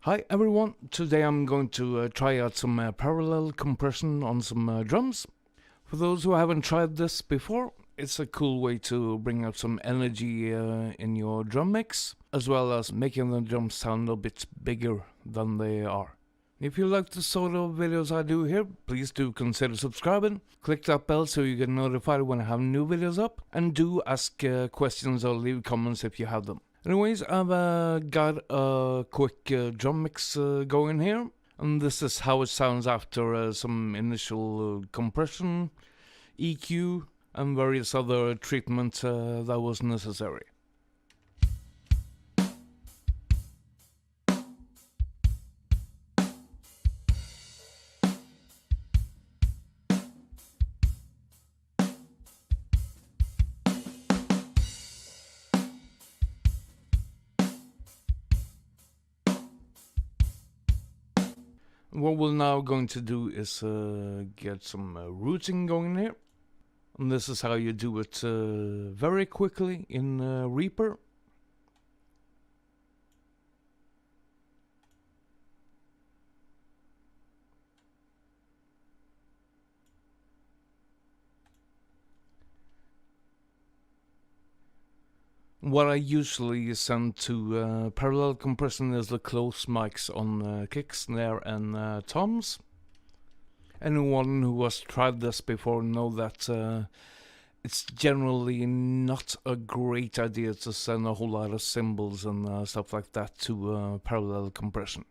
Hi everyone, today I'm going to try out some parallel compression on some drums. For those who haven't tried this before, it's a cool way to bring out some energy in your drum mix, as well as making the drums sound a bit bigger than they are. If you like the sort of videos I do here, please do consider subscribing, click that bell so you get notified when I have new videos up, and do ask questions or leave comments if you have them. Anyways, I've got a quick drum mix going here, and this is how it sounds after some initial compression, EQ, and various other treatments that was necessary. What we're now going to do is get some rooting going here. And this is how you do it very quickly in Reaper. What I usually send to parallel compression is the close mics on kick, snare and toms. Anyone who has tried this before know that it's generally not a great idea to send a whole lot of cymbals and stuff like that to parallel compression.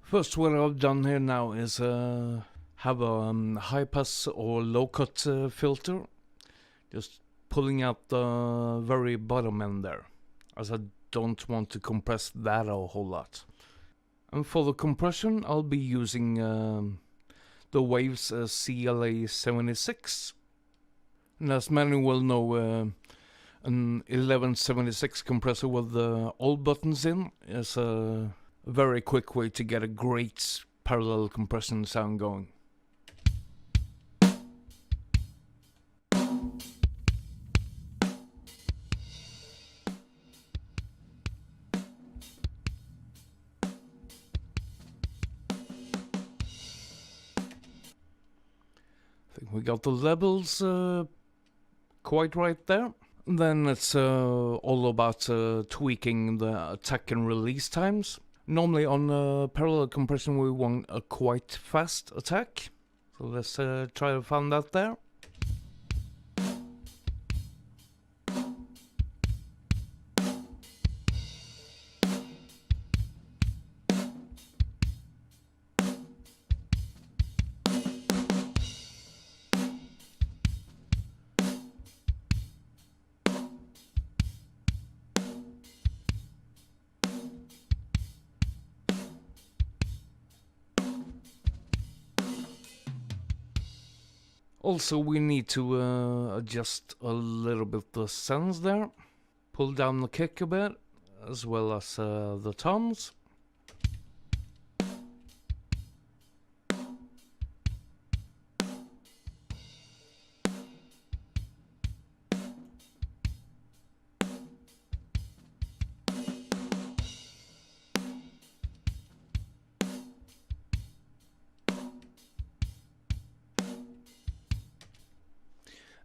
First, what I've done here now is have a high pass or low cut filter, just pulling out the very bottom end there, as I don't want to compress that a whole lot. And for the compression, I'll be using the Waves CLA76, and as many will know, an 1176 compressor with all buttons in is a very quick way to get a great parallel compression sound going. I think we got the levels quite right there. Then it's all about tweaking the attack and release times. Normally on parallel compression we want a quite fast attack, so let's try to find that there. Also, we need to adjust a little bit the sends there, pull down the kick a bit, as well as the toms.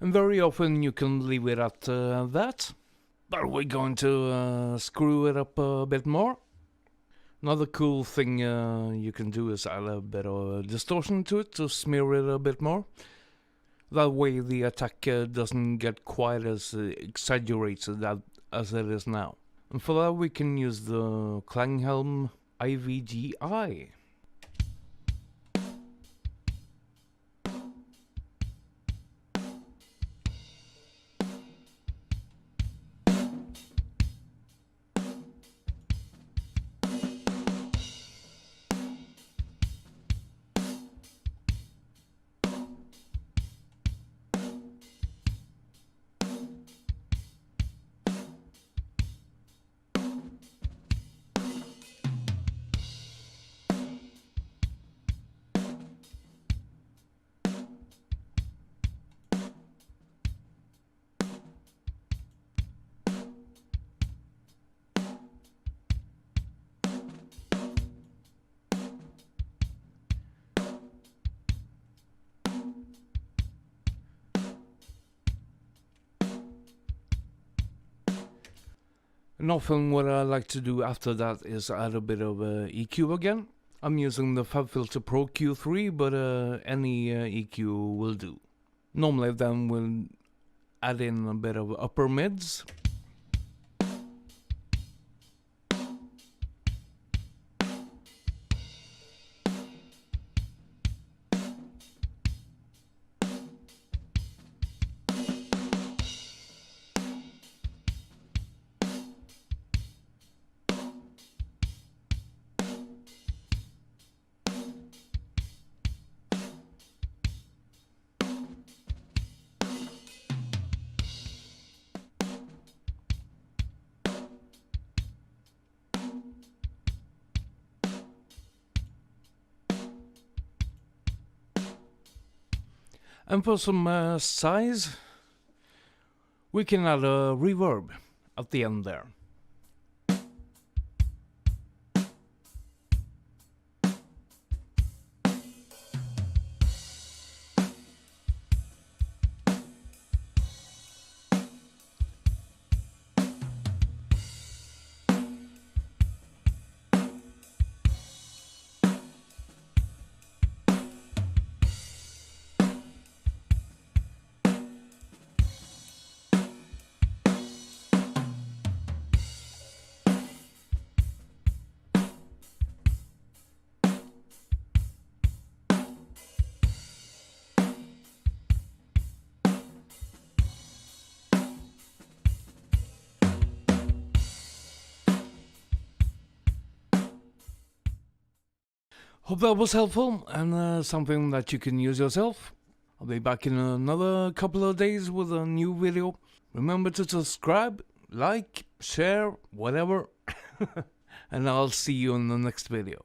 And very often you can leave it at that, but we're going to screw it up a bit more. Another cool thing you can do is add a bit of distortion to it to smear it a bit more. That way the attack doesn't get quite as exaggerated as it is now. And for that we can use the Klanghelm IVGI. And often what I like to do after that is add a bit of EQ again. I'm using the FabFilter Pro Q3, but any EQ will do. Normally then we'll add in a bit of upper mids. And for some size, we can add a reverb at the end there. Hope that was helpful and something that you can use yourself. I'll be back in another couple of days with a new video. Remember to subscribe, like, share, whatever. And I'll see you in the next video.